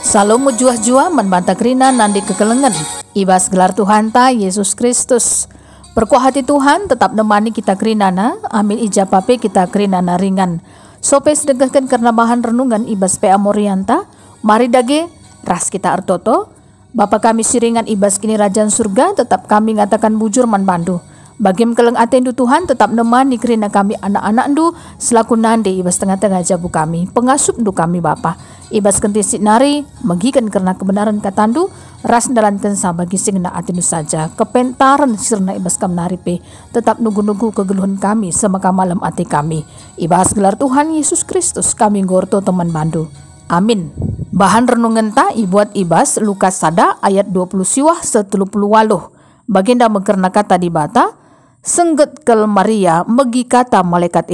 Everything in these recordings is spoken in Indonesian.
Salam mujua-jua membantah kerina nandi kekelengan. Ibas gelar Tuhan ta Yesus Kristus. Berkuah hati Tuhan tetap nemani kita kerinana. Ambil ijapape kita kerinana ringan. Sope sedekahkan karena bahan renungan ibas PA Morianta. Mari dage ras kita artoto. Bapa kami siringan ibas kini Rajaan Surga. Tetap kami ngatakan bujur man bandu. Bagim keleng atendu Tuhan tetap nemani kerina kami anak-anak ndu selaku nande ibas tengah-tengah jabu kami pengasup ndu kami Bapa ibas kentisik nari megikan karena kebenaran katandu ras dalankan bagi singna atendu saja kepentaran sirna ibas kam naripe tetap nugu-nugu kegeluhan kami semaka malam ati kami ibas gelar Tuhan Yesus Kristus kami gorto teman bandu amin. Bahan renungan ta ibuat ibas Lukas sada ayat 20 siwah 30 waluh baginda mengkerna kata di bata sengget kel Maria megi kata malaikat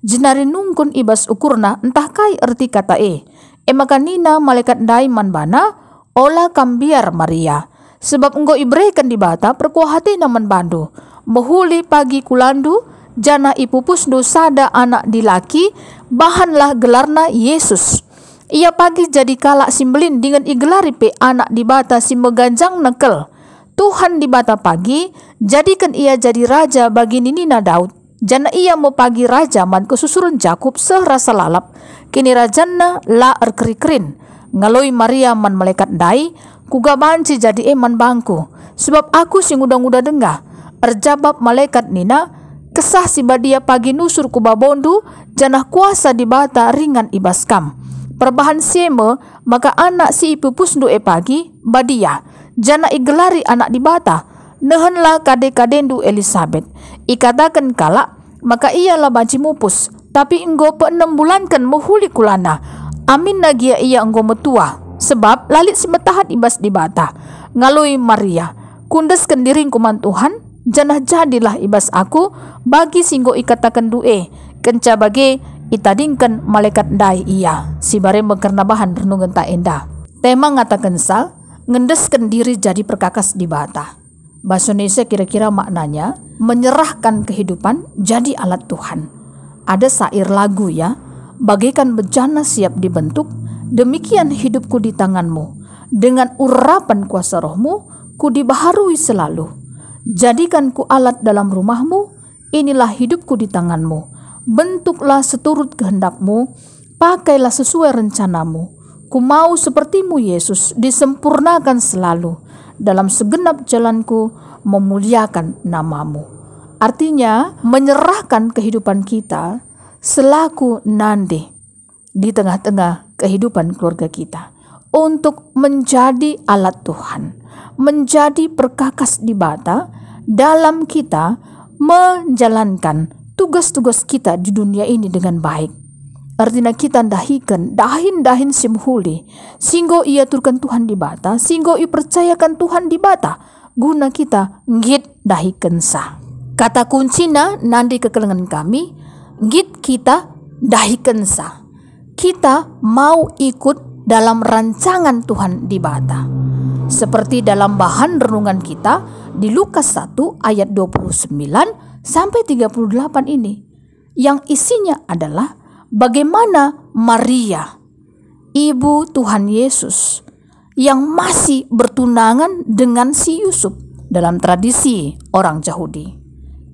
jenari nungkun ibas ukurna entah kai erti kata maka nina malaikat dai man bana ola kambiar Maria sebab enggo ibrekan di bata perkuah hati naman bandu mehuli pagi kulandu jana ipupus do sada anak dilaki bahanlah gelarna Yesus ia pagi jadi kalak simbelin dengan igelari pe anak di bata si meganjang nekel Tuhan di bata pagi, jadikan ia jadi raja bagi ninina Daud. Jana ia mau pagi raja man kesusurun Jakub serasa lalap. Kini rajana la erkerikrin. Ngaloi Maria man malaikat dai, kuga banci jadi eman bangku. Sebab aku sing udah dengar. Erjabab malaikat nina, kesah si badia pagi nusur kubabondu, janah kuasa di bata ringan ibaskam. Perbahan sieme, maka anak si ipupus du pagi, badia. Jana igelari anak di bata nehenlah kade-kadendu Elizabeth ikatakan kalak maka ialah banci mupus tapi enggo pe 6 bulan kan muhuli kulana amin nagia ia enggo metua sebab lalit si metahan ibas di bata ngalui Maria kundeskan diring kuman Tuhan janah jadilah ibas aku bagi singgo ikatakan due kenca bagi itadingkan malaikat dai ia si bare mengkerna bahan renungan tak endah tema ngatakan sa ngendeskan diri jadi perkakas di bata. Bahasa Indonesia kira-kira maknanya menyerahkan kehidupan jadi alat Tuhan. Ada syair lagu ya, bagaikan bejana siap dibentuk, demikian hidupku di tanganmu. Dengan urapan kuasa rohmu, ku dibaharui selalu. Jadikan ku alat dalam rumahmu, inilah hidupku di tanganmu. Bentuklah seturut kehendakmu, pakailah sesuai rencanamu. Ku mau sepertimu Yesus disempurnakan selalu dalam segenap jalanku memuliakan namamu. Artinya menyerahkan kehidupan kita selaku nande di tengah-tengah kehidupan keluarga kita untuk menjadi alat Tuhan, menjadi perkakas di bata dalam kita menjalankan tugas-tugas kita di dunia ini dengan baik. Artinya kita dahin simhuli singgo ia turkan Tuhan di bata singgo ia percayakan Tuhan di bata guna kita ngit dahikan sa kata kuncinya nandi kekelengan kami ngit kita dahikan sa kita mau ikut dalam rancangan Tuhan di bata seperti dalam bahan renungan kita di Lukas 1 ayat 29 sampai 38 ini yang isinya adalah bagaimana Maria, ibu Tuhan Yesus, yang masih bertunangan dengan si Yusuf dalam tradisi orang Yahudi.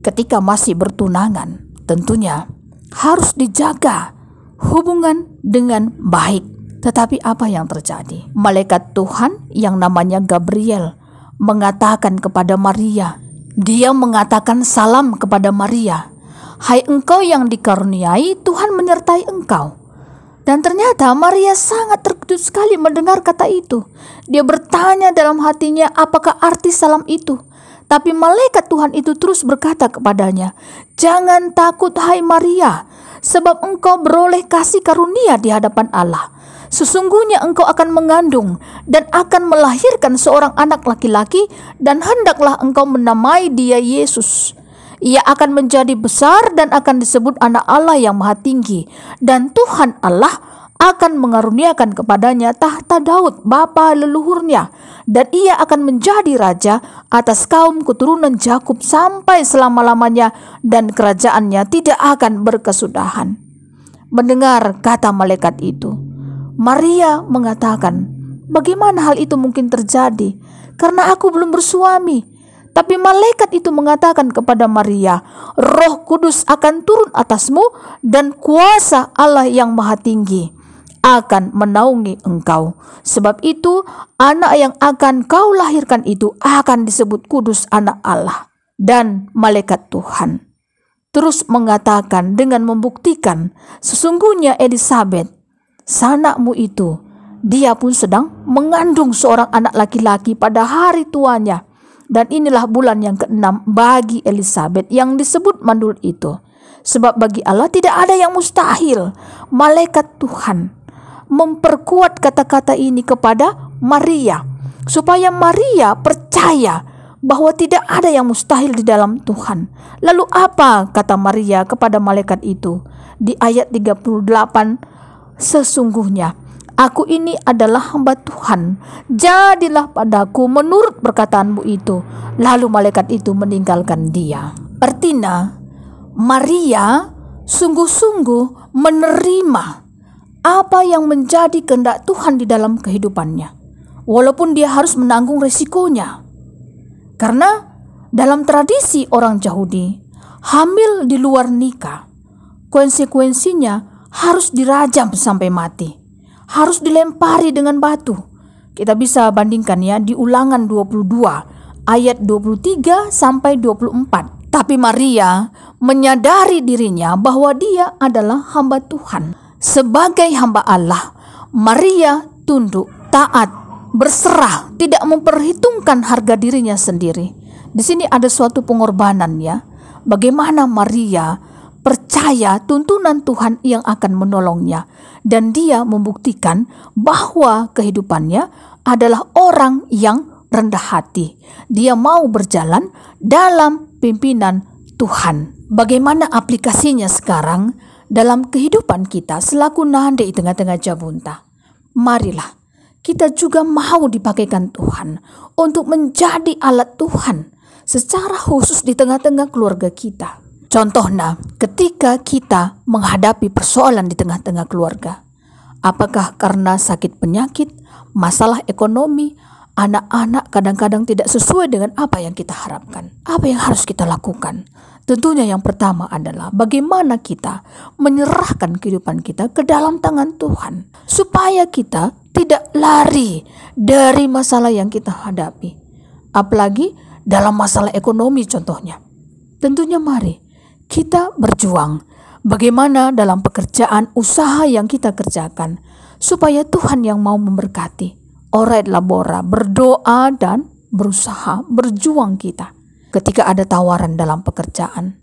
Ketika masih bertunangan, tentunya harus dijaga hubungan dengan baik. Tetapi apa yang terjadi? Malaikat Tuhan yang namanya Gabriel mengatakan kepada Maria, dia mengatakan salam kepada Maria. Hai engkau yang dikaruniai, Tuhan menyertai engkau. Dan ternyata Maria sangat terkejut sekali mendengar kata itu. Dia bertanya dalam hatinya apakah arti salam itu. Tapi malaikat Tuhan itu terus berkata kepadanya, jangan takut hai Maria, sebab engkau beroleh kasih karunia di hadapan Allah. Sesungguhnya engkau akan mengandung dan akan melahirkan seorang anak laki-laki dan hendaklah engkau menamai dia Yesus. Ia akan menjadi besar dan akan disebut anak Allah yang maha tinggi. Dan Tuhan Allah akan mengaruniakan kepadanya tahta Daud, bapa leluhurnya. Dan ia akan menjadi raja atas kaum keturunan Jakub sampai selama-lamanya. Dan kerajaannya tidak akan berkesudahan. Mendengar kata malaikat itu, Maria mengatakan, Bagaimana hal itu mungkin terjadi? Karena aku belum bersuami." Tapi malaikat itu mengatakan kepada Maria, "Roh Kudus akan turun atasmu dan kuasa Allah yang Maha Tinggi akan menaungi engkau. Sebab itu anak yang akan kau lahirkan itu akan disebut kudus, anak Allah." Dan malaikat Tuhan terus mengatakan dengan membuktikan, "Sesungguhnya Elisabet, sanakmu itu, dia pun sedang mengandung seorang anak laki-laki pada hari tuanya. Dan inilah bulan yang ke-6 bagi Elisabet yang disebut mandul itu. Sebab bagi Allah tidak ada yang mustahil." Malaikat Tuhan memperkuat kata-kata ini kepada Maria, supaya Maria percaya bahwa tidak ada yang mustahil di dalam Tuhan. Lalu apa kata Maria kepada malaikat itu? Di ayat 38, "Sesungguhnya aku ini adalah hamba Tuhan, jadilah padaku menurut perkataanmu itu." Lalu malaikat itu meninggalkan dia. Artinya, Maria sungguh-sungguh menerima apa yang menjadi kehendak Tuhan di dalam kehidupannya, walaupun dia harus menanggung resikonya. Karena dalam tradisi orang Yahudi, hamil di luar nikah, konsekuensinya harus dirajam sampai mati, harus dilempari dengan batu. Kita bisa bandingkan ya di Ulangan 22 ayat 23 sampai 24. Tapi Maria menyadari dirinya bahwa dia adalah hamba Tuhan. Sebagai hamba Allah, Maria tunduk, taat, berserah, tidak memperhitungkan harga dirinya sendiri. Di sini ada suatu pengorbanan ya. Bagaimana Maria percaya tuntunan Tuhan yang akan menolongnya, dan dia membuktikan bahwa kehidupannya adalah orang yang rendah hati. Dia mau berjalan dalam pimpinan Tuhan. Bagaimana aplikasinya sekarang dalam kehidupan kita selaku nande di tengah-tengah Jabunta? Marilah kita juga mau dipakaikan Tuhan untuk menjadi alat Tuhan secara khusus di tengah-tengah keluarga kita. Contohnya, ketika kita menghadapi persoalan di tengah-tengah keluarga, apakah karena sakit penyakit, masalah ekonomi, anak-anak kadang-kadang tidak sesuai dengan apa yang kita harapkan. Apa yang harus kita lakukan? Tentunya yang pertama adalah bagaimana kita menyerahkan kehidupan kita ke dalam tangan Tuhan, supaya kita tidak lari dari masalah yang kita hadapi. Apalagi dalam masalah ekonomi contohnya. Tentunya mari kita berjuang bagaimana dalam pekerjaan usaha yang kita kerjakan, supaya Tuhan yang mau memberkati. Oret labora, berdoa dan berusaha, berjuang kita. Ketika ada tawaran dalam pekerjaan,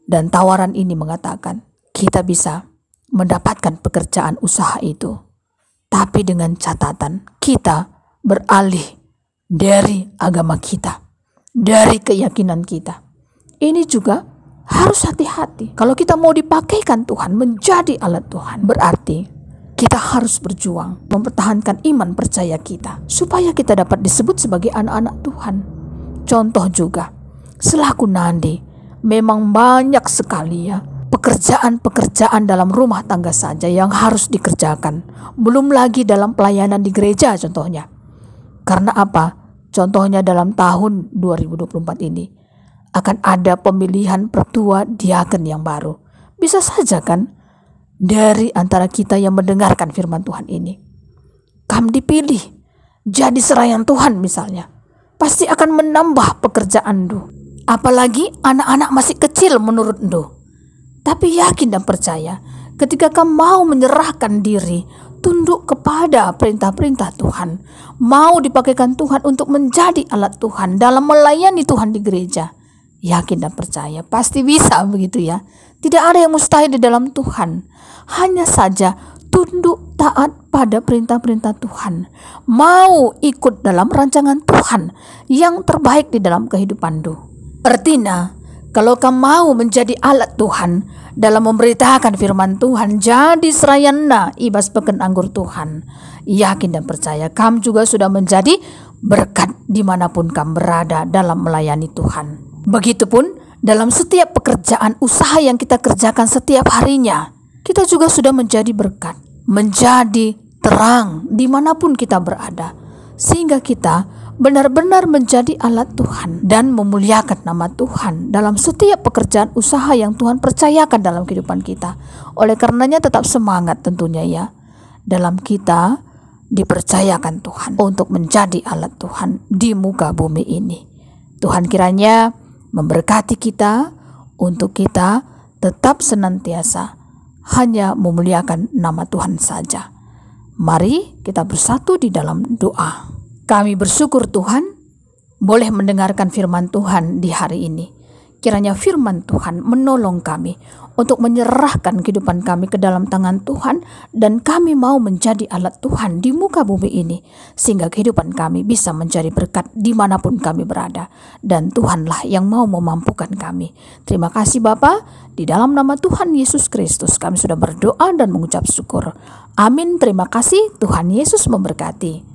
dan tawaran ini mengatakan kita bisa mendapatkan pekerjaan usaha itu, tapi dengan catatan kita beralih dari agama kita, dari keyakinan kita. Ini juga harus hati-hati. Kalau kita mau dipakaikan Tuhan, menjadi alat Tuhan, berarti kita harus berjuang mempertahankan iman percaya kita, supaya kita dapat disebut sebagai anak-anak Tuhan. Contoh juga, selaku nandi, memang banyak sekali ya pekerjaan-pekerjaan dalam rumah tangga saja yang harus dikerjakan. Belum lagi dalam pelayanan di gereja contohnya. Karena apa? Contohnya dalam tahun 2024 ini akan ada pemilihan pertua diaken yang baru. Bisa saja kan dari antara kita yang mendengarkan firman Tuhan ini, kamu dipilih jadi serayan Tuhan misalnya, pasti akan menambah pekerjaan Anda. Apalagi anak-anak masih kecil menurut Anda. Tapi yakin dan percaya, ketika kamu mau menyerahkan diri, tunduk kepada perintah-perintah Tuhan, mau dipakaikan Tuhan untuk menjadi alat Tuhan dalam melayani Tuhan di gereja, yakin dan percaya pasti bisa begitu ya. Tidak ada yang mustahil di dalam Tuhan. Hanya saja tunduk taat pada perintah-perintah Tuhan, mau ikut dalam rancangan Tuhan yang terbaik di dalam kehidupan Anda. Artinya, kalau kamu mau menjadi alat Tuhan dalam memberitakan firman Tuhan, jadi serayana ibas peken anggur Tuhan, yakin dan percaya kamu juga sudah menjadi berkat dimanapun kamu berada dalam melayani Tuhan. Begitupun dalam setiap pekerjaan usaha yang kita kerjakan setiap harinya, kita juga sudah menjadi berkat, menjadi terang dimanapun kita berada, sehingga kita benar-benar menjadi alat Tuhan dan memuliakan nama Tuhan dalam setiap pekerjaan usaha yang Tuhan percayakan dalam kehidupan kita. Oleh karenanya tetap semangat tentunya ya, dalam kita dipercayakan Tuhan untuk menjadi alat Tuhan di muka bumi ini. Tuhan kiranya memberkati kita untuk kita tetap senantiasa hanya memuliakan nama Tuhan saja. Mari kita bersatu di dalam doa. Kami bersyukur Tuhan boleh mendengarkan firman Tuhan di hari ini. Kiranya firman Tuhan menolong kami untuk menyerahkan kehidupan kami ke dalam tangan Tuhan, dan kami mau menjadi alat Tuhan di muka bumi ini, sehingga kehidupan kami bisa menjadi berkat dimanapun kami berada, dan Tuhanlah yang mau memampukan kami. Terima kasih Bapa, di dalam nama Tuhan Yesus Kristus kami sudah berdoa dan mengucap syukur. Amin. Terima kasih, Tuhan Yesus memberkati.